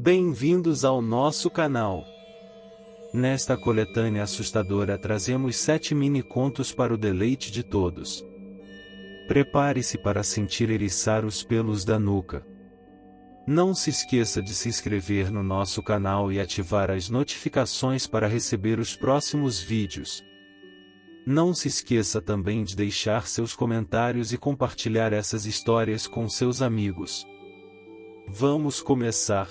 Bem-vindos ao nosso canal. Nesta coletânea assustadora trazemos 7 mini-contos para o deleite de todos. Prepare-se para sentir eriçar os pelos da nuca. Não se esqueça de se inscrever no nosso canal e ativar as notificações para receber os próximos vídeos. Não se esqueça também de deixar seus comentários e compartilhar essas histórias com seus amigos. Vamos começar.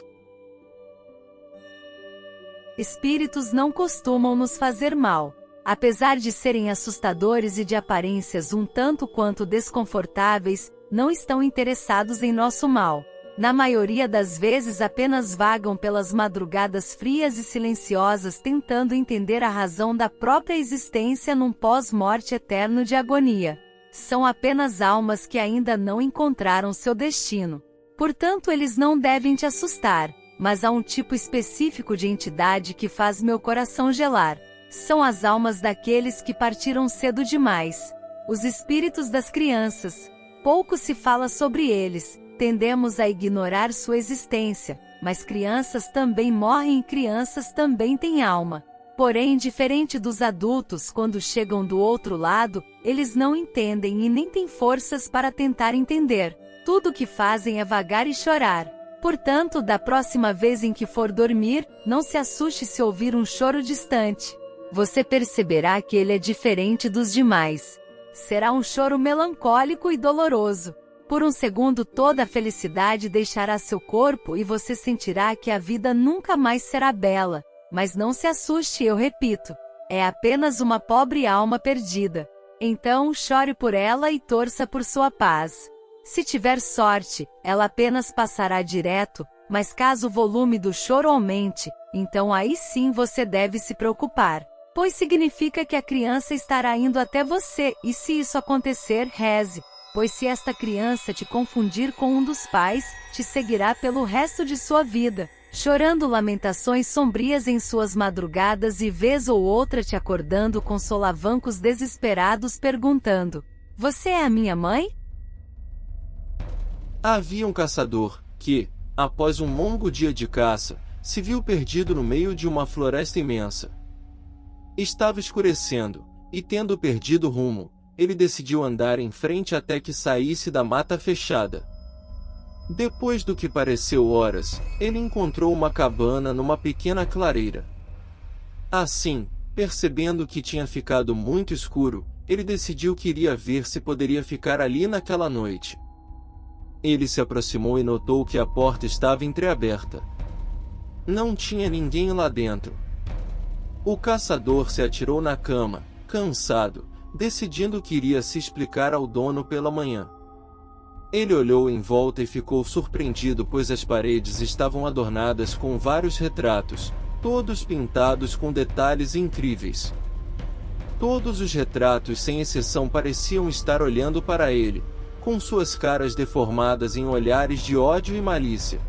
Espíritos não costumam nos fazer mal. Apesar de serem assustadores e de aparências um tanto quanto desconfortáveis, não estão interessados em nosso mal. Na maioria das vezes apenas vagam pelas madrugadas frias e silenciosas tentando entender a razão da própria existência num pós-morte eterno de agonia. São apenas almas que ainda não encontraram seu destino. Portanto, eles não devem te assustar. Mas há um tipo específico de entidade que faz meu coração gelar. São as almas daqueles que partiram cedo demais. Os espíritos das crianças. Pouco se fala sobre eles, tendemos a ignorar sua existência, mas crianças também morrem e crianças também têm alma. Porém, diferente dos adultos, quando chegam do outro lado, eles não entendem e nem têm forças para tentar entender. Tudo o que fazem é vagar e chorar. Portanto, da próxima vez em que for dormir, não se assuste se ouvir um choro distante. Você perceberá que ele é diferente dos demais. Será um choro melancólico e doloroso. Por um segundo toda a felicidade deixará seu corpo e você sentirá que a vida nunca mais será bela. Mas não se assuste, eu repito. É apenas uma pobre alma perdida. Então, chore por ela e torça por sua paz. Se tiver sorte, ela apenas passará direto, mas caso o volume do choro aumente, então aí sim você deve se preocupar, pois significa que a criança estará indo até você, e se isso acontecer, reze, pois se esta criança te confundir com um dos pais, te seguirá pelo resto de sua vida, chorando lamentações sombrias em suas madrugadas e vez ou outra te acordando com solavancos desesperados perguntando: "Você é a minha mãe?" Havia um caçador, que, após um longo dia de caça, se viu perdido no meio de uma floresta imensa. Estava escurecendo, e tendo perdido o rumo, ele decidiu andar em frente até que saísse da mata fechada. Depois do que pareceu horas, ele encontrou uma cabana numa pequena clareira. Assim, percebendo que tinha ficado muito escuro, ele decidiu que iria ver se poderia ficar ali naquela noite. Ele se aproximou e notou que a porta estava entreaberta. Não tinha ninguém lá dentro. O caçador se atirou na cama, cansado, decidindo que iria se explicar ao dono pela manhã. Ele olhou em volta e ficou surpreendido, pois as paredes estavam adornadas com vários retratos, todos pintados com detalhes incríveis. Todos os retratos, sem exceção, pareciam estar olhando para ele, com suas caras deformadas em olhares de ódio e malícia.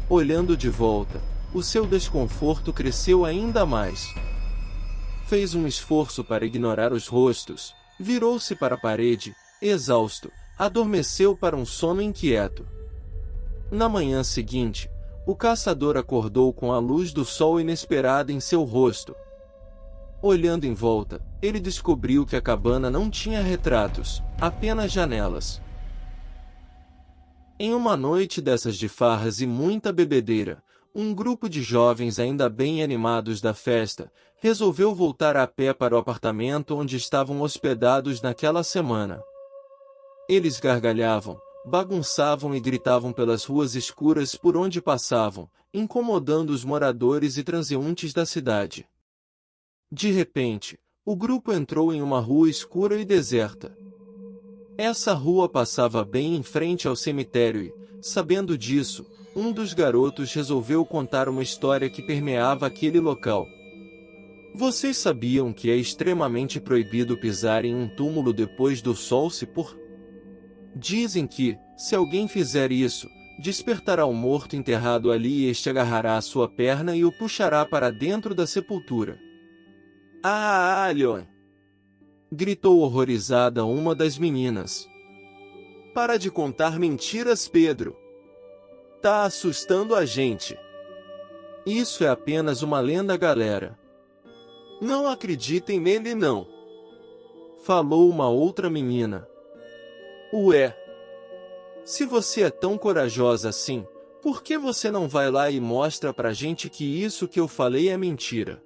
Olhando de volta, o seu desconforto cresceu ainda mais. Fez um esforço para ignorar os rostos, virou-se para a parede, exausto, adormeceu para um sono inquieto. Na manhã seguinte, o caçador acordou com a luz do sol inesperada em seu rosto. Olhando em volta, ele descobriu que a cabana não tinha retratos, apenas janelas. Em uma noite dessas de farras e muita bebedeira, um grupo de jovens ainda bem animados da festa, resolveu voltar a pé para o apartamento onde estavam hospedados naquela semana. Eles gargalhavam, bagunçavam e gritavam pelas ruas escuras por onde passavam, incomodando os moradores e transeuntes da cidade. De repente, o grupo entrou em uma rua escura e deserta. Essa rua passava bem em frente ao cemitério e, sabendo disso, um dos garotos resolveu contar uma história que permeava aquele local. Vocês sabiam que é extremamente proibido pisar em um túmulo depois do sol se pôr? Dizem que, se alguém fizer isso, despertará o morto enterrado ali e este agarrará a sua perna e o puxará para dentro da sepultura. "Ah, Leon!" gritou horrorizada uma das meninas. "Para de contar mentiras, Pedro. Tá assustando a gente. Isso é apenas uma lenda, galera. Não acreditem nele não. Falou uma outra menina. Ué. Se você é tão corajosa assim, por que você não vai lá e mostra pra gente que isso que eu falei é mentira?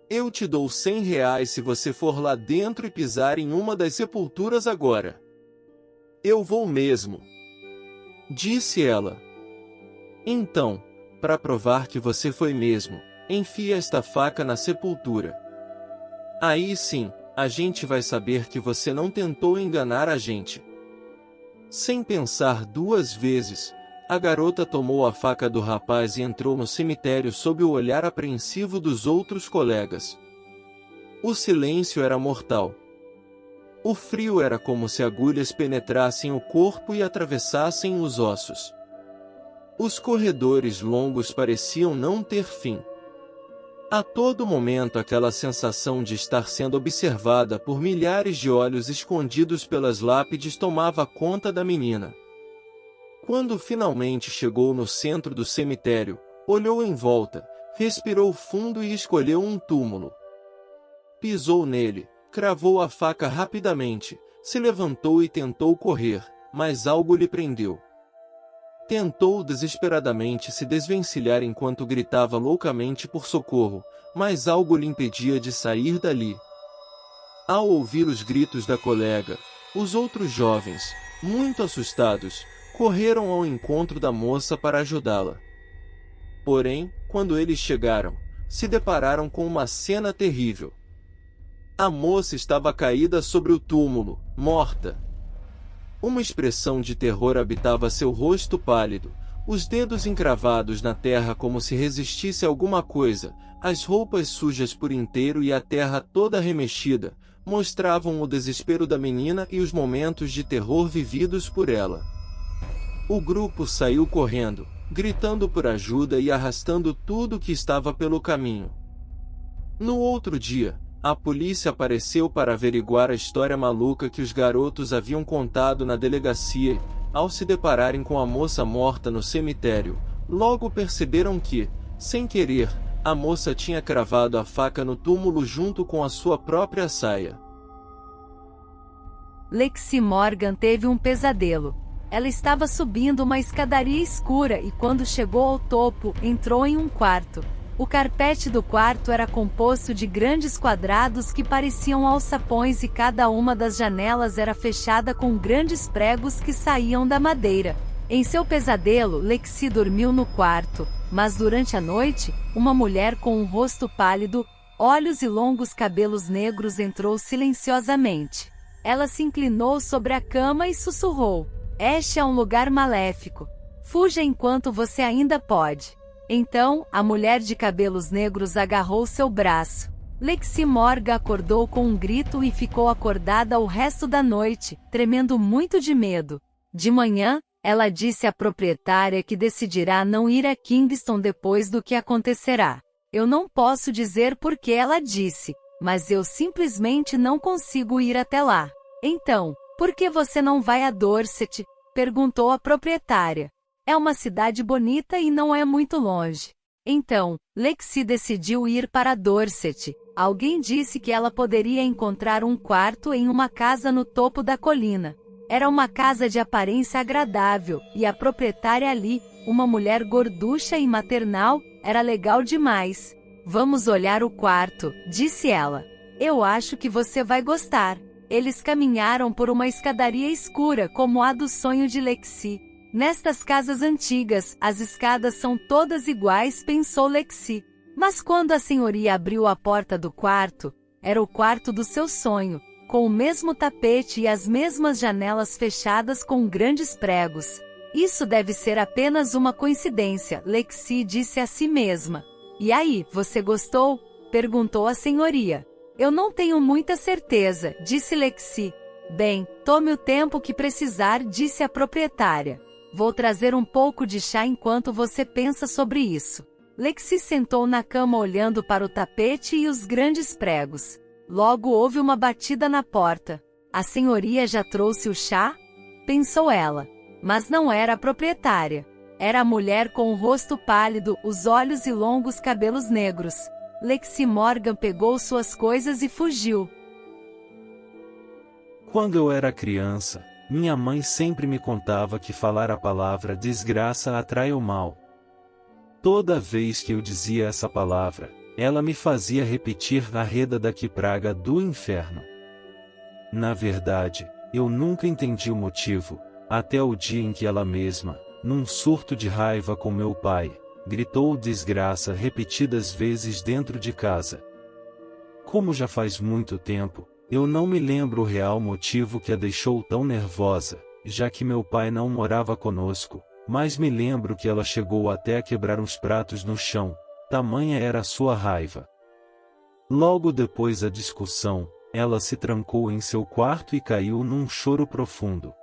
Eu te dou R$ 100 se você for lá dentro e pisar em uma das sepulturas agora. Eu vou mesmo. Disse ela. Então, para provar que você foi mesmo, enfie esta faca na sepultura. Aí sim, a gente vai saber que você não tentou enganar a gente. Sem pensar duas vezes, a garota tomou a faca do rapaz e entrou no cemitério sob o olhar apreensivo dos outros colegas. O silêncio era mortal. O frio era como se agulhas penetrassem o corpo e atravessassem os ossos. Os corredores longos pareciam não ter fim. A todo momento aquela sensação de estar sendo observada por milhares de olhos escondidos pelas lápides tomava conta da menina. Quando finalmente chegou no centro do cemitério, olhou em volta, respirou fundo e escolheu um túmulo. Pisou nele, cravou a faca rapidamente, se levantou e tentou correr, mas algo lhe prendeu. Tentou desesperadamente se desvencilhar enquanto gritava loucamente por socorro, mas algo lhe impedia de sair dali. Ao ouvir os gritos da colega, os outros jovens, muito assustados, correram ao encontro da moça para ajudá-la. Porém, quando eles chegaram, se depararam com uma cena terrível. A moça estava caída sobre o túmulo, morta. Uma expressão de terror habitava seu rosto pálido, os dedos encravados na terra como se resistisse a alguma coisa, as roupas sujas por inteiro e a terra toda remexida, mostravam o desespero da menina e os momentos de terror vividos por ela. O grupo saiu correndo, gritando por ajuda e arrastando tudo que estava pelo caminho. No outro dia, a polícia apareceu para averiguar a história maluca que os garotos haviam contado na delegacia e, ao se depararem com a moça morta no cemitério, logo perceberam que, sem querer, a moça tinha cravado a faca no túmulo junto com a sua própria saia. Lexi Morgan teve um pesadelo. Ela estava subindo uma escadaria escura e quando chegou ao topo, entrou em um quarto. O carpete do quarto era composto de grandes quadrados que pareciam alçapões e cada uma das janelas era fechada com grandes pregos que saíam da madeira. Em seu pesadelo, Lexi dormiu no quarto, mas durante a noite, uma mulher com um rosto pálido, olhos e longos cabelos negros entrou silenciosamente. Ela se inclinou sobre a cama e sussurrou: "Este é um lugar maléfico. Fuja enquanto você ainda pode." Então, a mulher de cabelos negros agarrou seu braço. Lexi Morgan acordou com um grito e ficou acordada o resto da noite, tremendo muito de medo. De manhã, ela disse à proprietária que decidirá não ir a Kingston depois do que acontecerá. "Eu não posso dizer por que ela disse, mas eu simplesmente não consigo ir até lá." "Então, por que você não vai a Dorset?" perguntou a proprietária. "É uma cidade bonita e não é muito longe." Então, Lexi decidiu ir para Dorset. Alguém disse que ela poderia encontrar um quarto em uma casa no topo da colina. Era uma casa de aparência agradável, e a proprietária ali, uma mulher gorducha e maternal, era legal demais. "Vamos olhar o quarto", disse ela. "Eu acho que você vai gostar." Eles caminharam por uma escadaria escura como a do sonho de Lexi. Nestas casas antigas, as escadas são todas iguais, pensou Lexi. Mas quando a senhoria abriu a porta do quarto, era o quarto do seu sonho, com o mesmo tapete e as mesmas janelas fechadas com grandes pregos. "Isso deve ser apenas uma coincidência", Lexi disse a si mesma. "E aí, você gostou?" perguntou a senhoria. "Eu não tenho muita certeza", disse Lexi. "Bem, tome o tempo que precisar", disse a proprietária. "Vou trazer um pouco de chá enquanto você pensa sobre isso." Lexi sentou na cama olhando para o tapete e os grandes pregos. Logo houve uma batida na porta. "A senhoria já trouxe o chá?" pensou ela. Mas não era a proprietária. Era a mulher com o rosto pálido, os olhos e longos cabelos negros. Lexi Morgan pegou suas coisas e fugiu. Quando eu era criança, minha mãe sempre me contava que falar a palavra desgraça atrai o mal. Toda vez que eu dizia essa palavra, ela me fazia repetir a reda da que praga do inferno. Na verdade, eu nunca entendi o motivo, até o dia em que ela mesma, num surto de raiva com meu pai, gritou desgraça repetidas vezes dentro de casa. Como já faz muito tempo, eu não me lembro o real motivo que a deixou tão nervosa, já que meu pai não morava conosco, mas me lembro que ela chegou até a quebrar uns pratos no chão, tamanha era a sua raiva. Logo depois da discussão, ela se trancou em seu quarto e caiu num choro profundo.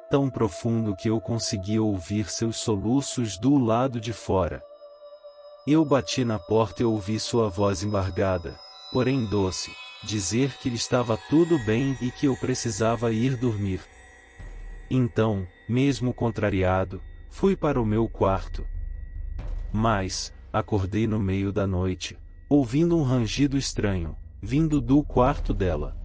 Tão profundo que eu conseguia ouvir seus soluços do lado de fora. Eu bati na porta e ouvi sua voz embargada, porém doce, dizer que estava tudo bem e que eu precisava ir dormir. Então, mesmo contrariado, fui para o meu quarto. Mas, acordei no meio da noite, ouvindo um rangido estranho, vindo do quarto dela.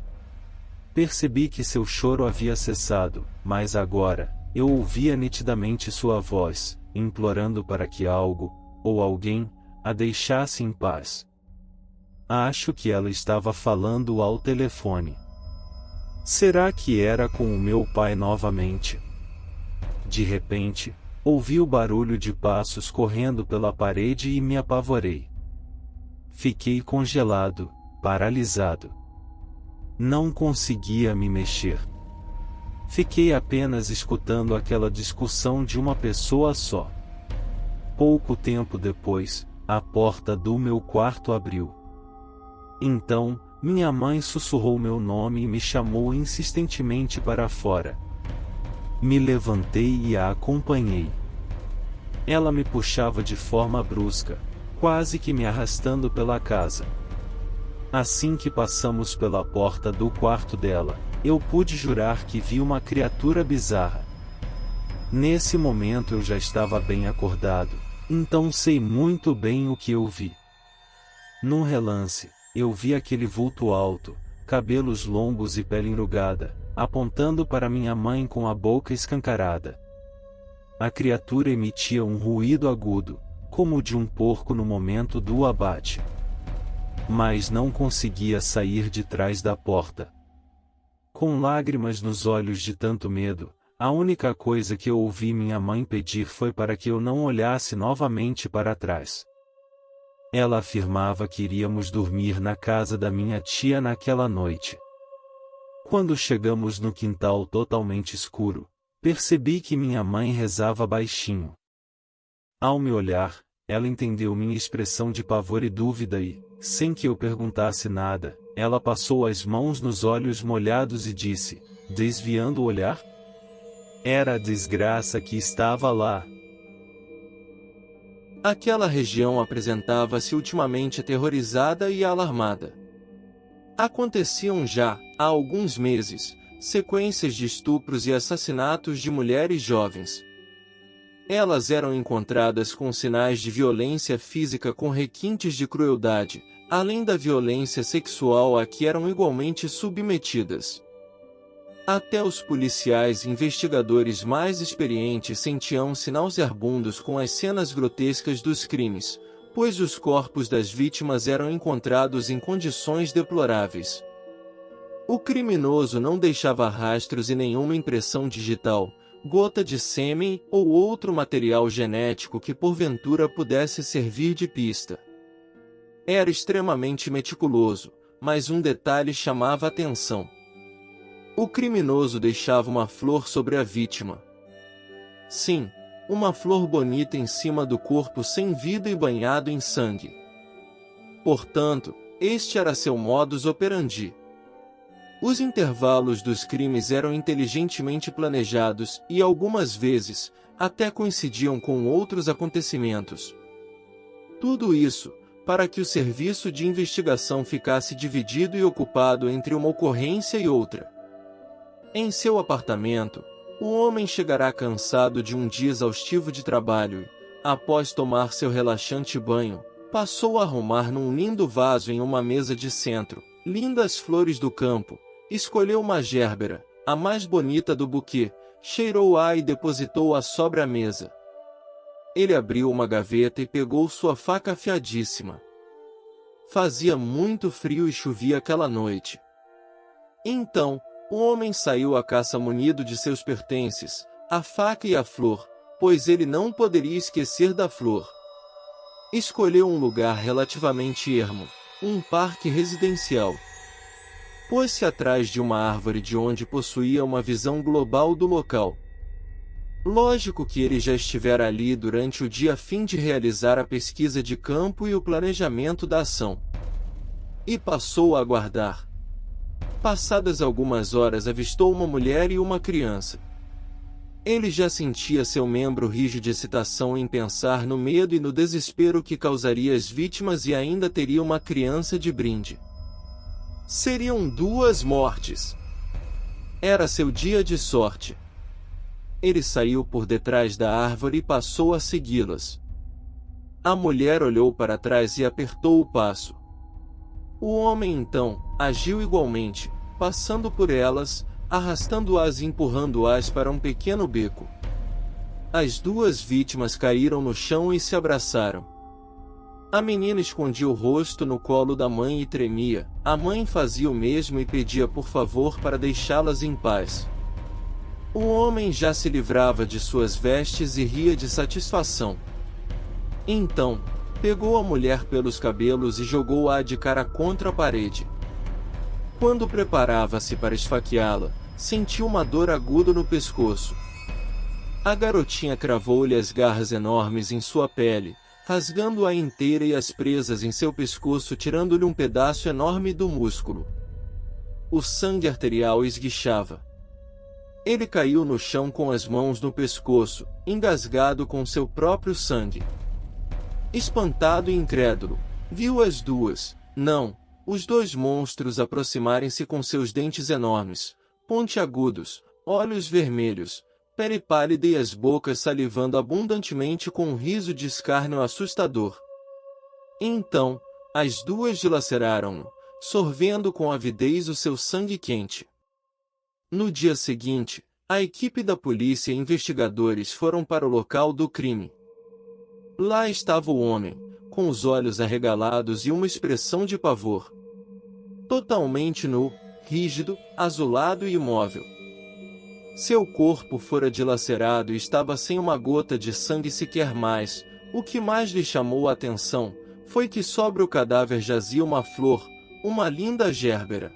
Percebi que seu choro havia cessado, mas agora, eu ouvia nitidamente sua voz, implorando para que algo, ou alguém, a deixasse em paz. Acho que ela estava falando ao telefone. Será que era com o meu pai novamente? De repente, ouvi o barulho de passos correndo pela parede e me apavorei. Fiquei congelado, paralisado. Não conseguia me mexer. Fiquei apenas escutando aquela discussão de uma pessoa só. Pouco tempo depois, a porta do meu quarto abriu. Então, minha mãe sussurrou meu nome e me chamou insistentemente para fora. Me levantei e a acompanhei. Ela me puxava de forma brusca, quase que me arrastando pela casa. Assim que passamos pela porta do quarto dela, eu pude jurar que vi uma criatura bizarra. Nesse momento eu já estava bem acordado, então sei muito bem o que eu vi. Num relance, eu vi aquele vulto alto, cabelos longos e pele enrugada, apontando para minha mãe com a boca escancarada. A criatura emitia um ruído agudo, como o de um porco no momento do abate. Mas não conseguia sair de trás da porta. Com lágrimas nos olhos de tanto medo, a única coisa que eu ouvi minha mãe pedir foi para que eu não olhasse novamente para trás. Ela afirmava que iríamos dormir na casa da minha tia naquela noite. Quando chegamos no quintal totalmente escuro, percebi que minha mãe rezava baixinho. Ao me olhar, ela entendeu minha expressão de pavor e dúvida e, sem que eu perguntasse nada, ela passou as mãos nos olhos molhados e disse, desviando o olhar: era a desgraça que estava lá. Aquela região apresentava-se ultimamente aterrorizada e alarmada. Aconteciam já, há alguns meses, sequências de estupros e assassinatos de mulheres jovens. Elas eram encontradas com sinais de violência física com requintes de crueldade, além da violência sexual a que eram igualmente submetidas. Até os policiais e investigadores mais experientes sentiam-se nauseabundos com as cenas grotescas dos crimes, pois os corpos das vítimas eram encontrados em condições deploráveis. O criminoso não deixava rastros e nenhuma impressão digital, gota de sêmen ou outro material genético que porventura pudesse servir de pista. Era extremamente meticuloso, mas um detalhe chamava a atenção. O criminoso deixava uma flor sobre a vítima. Sim, uma flor bonita em cima do corpo sem vida e banhado em sangue. Portanto, este era seu modus operandi. Os intervalos dos crimes eram inteligentemente planejados e, algumas vezes, até coincidiam com outros acontecimentos. Tudo isso, para que o serviço de investigação ficasse dividido e ocupado entre uma ocorrência e outra. Em seu apartamento, O homem chegará cansado de um dia exaustivo de trabalho e, após tomar seu relaxante banho, passou a arrumar num lindo vaso em uma mesa de centro, lindas flores do campo, escolheu uma gérbera, a mais bonita do buquê, cheirou-a e depositou-a sobre a mesa. Ele abriu uma gaveta e pegou sua faca afiadíssima. Fazia muito frio e chovia aquela noite. Então, o homem saiu à caça munido de seus pertences, a faca e a flor, pois ele não poderia esquecer da flor. Escolheu um lugar relativamente ermo, um parque residencial. Pôs-se atrás de uma árvore de onde possuía uma visão global do local. Lógico que ele já estivera ali durante o dia a fim de realizar a pesquisa de campo e o planejamento da ação. E passou a aguardar. Passadas algumas horas avistou uma mulher e uma criança. Ele já sentia seu membro rijo de excitação em pensar no medo e no desespero que causaria às vítimas e ainda teria uma criança de brinde. Seriam 2 mortes. Era seu dia de sorte. Ele saiu por detrás da árvore e passou a segui-las. A mulher olhou para trás e apertou o passo. O homem então agiu igualmente, passando por elas, arrastando-as e empurrando-as para um pequeno beco. As 2 vítimas caíram no chão e se abraçaram. A menina escondia o rosto no colo da mãe e tremia. A mãe fazia o mesmo e pedia por favor para deixá-las em paz. O homem já se livrava de suas vestes e ria de satisfação. Então, pegou a mulher pelos cabelos e jogou-a de cara contra a parede. Quando preparava-se para esfaqueá-la, sentiu uma dor aguda no pescoço. A garotinha cravou-lhe as garras enormes em sua pele, rasgando-a inteira e as presas em seu pescoço, tirando-lhe um pedaço enorme do músculo. O sangue arterial esguichava. Ele caiu no chão com as mãos no pescoço, engasgado com seu próprio sangue. Espantado e incrédulo, viu as 2, não, os 2 monstros aproximarem-se com seus dentes enormes, pontiagudos, olhos vermelhos, pele pálida e as bocas salivando abundantemente com um riso de escárnio assustador. Então, as 2 dilaceraram-no, sorvendo com avidez o seu sangue quente. No dia seguinte, a equipe da polícia e investigadores foram para o local do crime. Lá estava o homem, com os olhos arregalados e uma expressão de pavor. Totalmente nu, rígido, azulado e imóvel. Seu corpo fora dilacerado e estava sem uma gota de sangue sequer mais. O que mais lhe chamou a atenção foi que sobre o cadáver jazia uma flor, uma linda gérbera.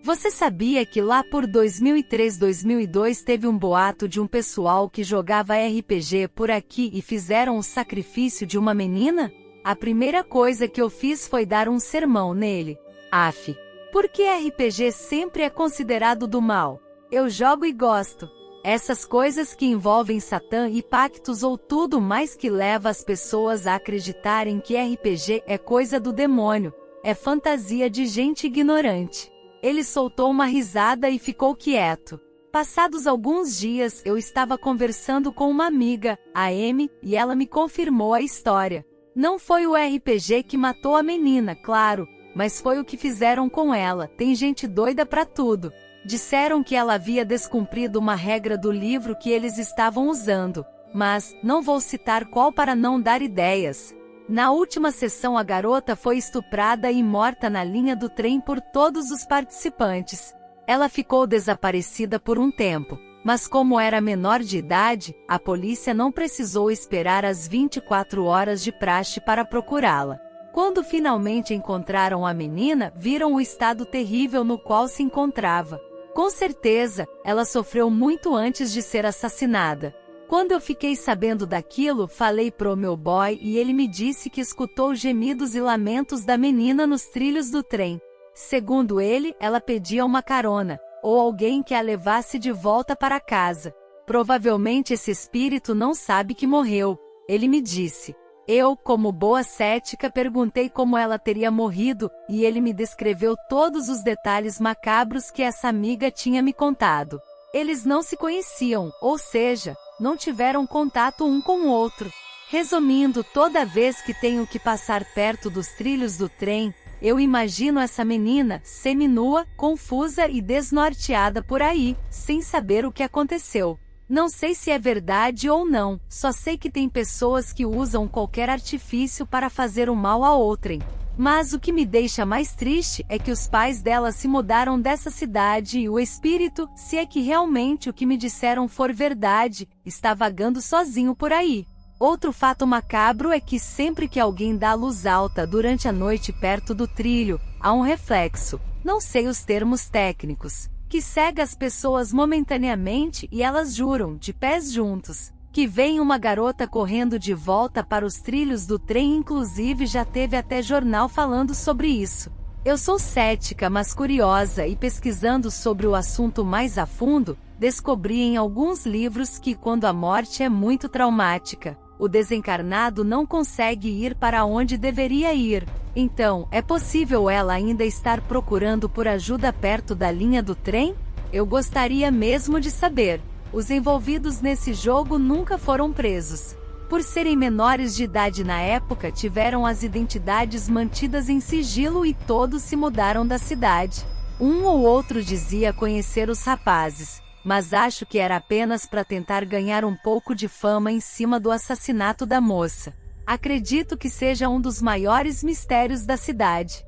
Você sabia que lá por 2003-2002 teve um boato de um pessoal que jogava RPG por aqui e fizeram o sacrifício de uma menina? A primeira coisa que eu fiz foi dar um sermão nele. Af, por que RPG sempre é considerado do mal? Eu jogo e gosto. Essas coisas que envolvem Satã e pactos ou tudo mais que leva as pessoas a acreditarem que RPG é coisa do demônio, é fantasia de gente ignorante. Ele soltou uma risada e ficou quieto. Passados alguns dias, eu estava conversando com uma amiga, a Amy, e ela me confirmou a história. Não foi o RPG que matou a menina, claro, mas foi o que fizeram com ela. Tem gente doida pra tudo. Disseram que ela havia descumprido uma regra do livro que eles estavam usando, mas não vou citar qual para não dar ideias. Na última sessão a garota foi estuprada e morta na linha do trem por todos os participantes. Ela ficou desaparecida por um tempo, mas como era menor de idade, a polícia não precisou esperar as 24 horas de praxe para procurá-la. Quando finalmente encontraram a menina, viram o estado terrível no qual se encontrava. Com certeza, ela sofreu muito antes de ser assassinada. Quando eu fiquei sabendo daquilo, falei pro meu boy e ele me disse que escutou gemidos e lamentos da menina nos trilhos do trem. Segundo ele, ela pedia uma carona, ou alguém que a levasse de volta para casa. Provavelmente esse espírito não sabe que morreu, ele me disse. Eu, como boa cética, perguntei como ela teria morrido, e ele me descreveu todos os detalhes macabros que essa amiga tinha me contado. Eles não se conheciam, ou seja, não tiveram contato um com o outro. Resumindo, toda vez que tenho que passar perto dos trilhos do trem, eu imagino essa menina, seminua, confusa e desnorteada por aí, sem saber o que aconteceu. Não sei se é verdade ou não, só sei que tem pessoas que usam qualquer artifício para fazer o mal a outrem. Mas o que me deixa mais triste é que os pais dela se mudaram dessa cidade e o espírito, se é que realmente o que me disseram for verdade, está vagando sozinho por aí. Outro fato macabro é que sempre que alguém dá luz alta durante a noite perto do trilho, há um reflexo, não sei os termos técnicos, que cega as pessoas momentaneamente e elas juram, de pés juntos, que vem uma garota correndo de volta para os trilhos do trem, inclusive já teve até jornal falando sobre isso. Eu sou cética, mas curiosa, e pesquisando sobre o assunto mais a fundo, descobri em alguns livros que quando a morte é muito traumática, o desencarnado não consegue ir para onde deveria ir. Então, é possível ela ainda estar procurando por ajuda perto da linha do trem? Eu gostaria mesmo de saber. Os envolvidos nesse jogo nunca foram presos. Por serem menores de idade na época, tiveram as identidades mantidas em sigilo e todos se mudaram da cidade. Um ou outro dizia conhecer os rapazes, mas acho que era apenas para tentar ganhar um pouco de fama em cima do assassinato da moça. Acredito que seja um dos maiores mistérios da cidade.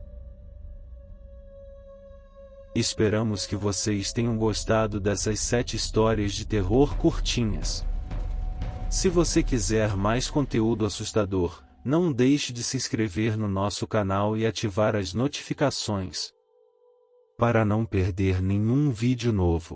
Esperamos que vocês tenham gostado dessas 7 histórias de terror curtinhas. Se você quiser mais conteúdo assustador, não deixe de se inscrever no nosso canal e ativar as notificações, para não perder nenhum vídeo novo.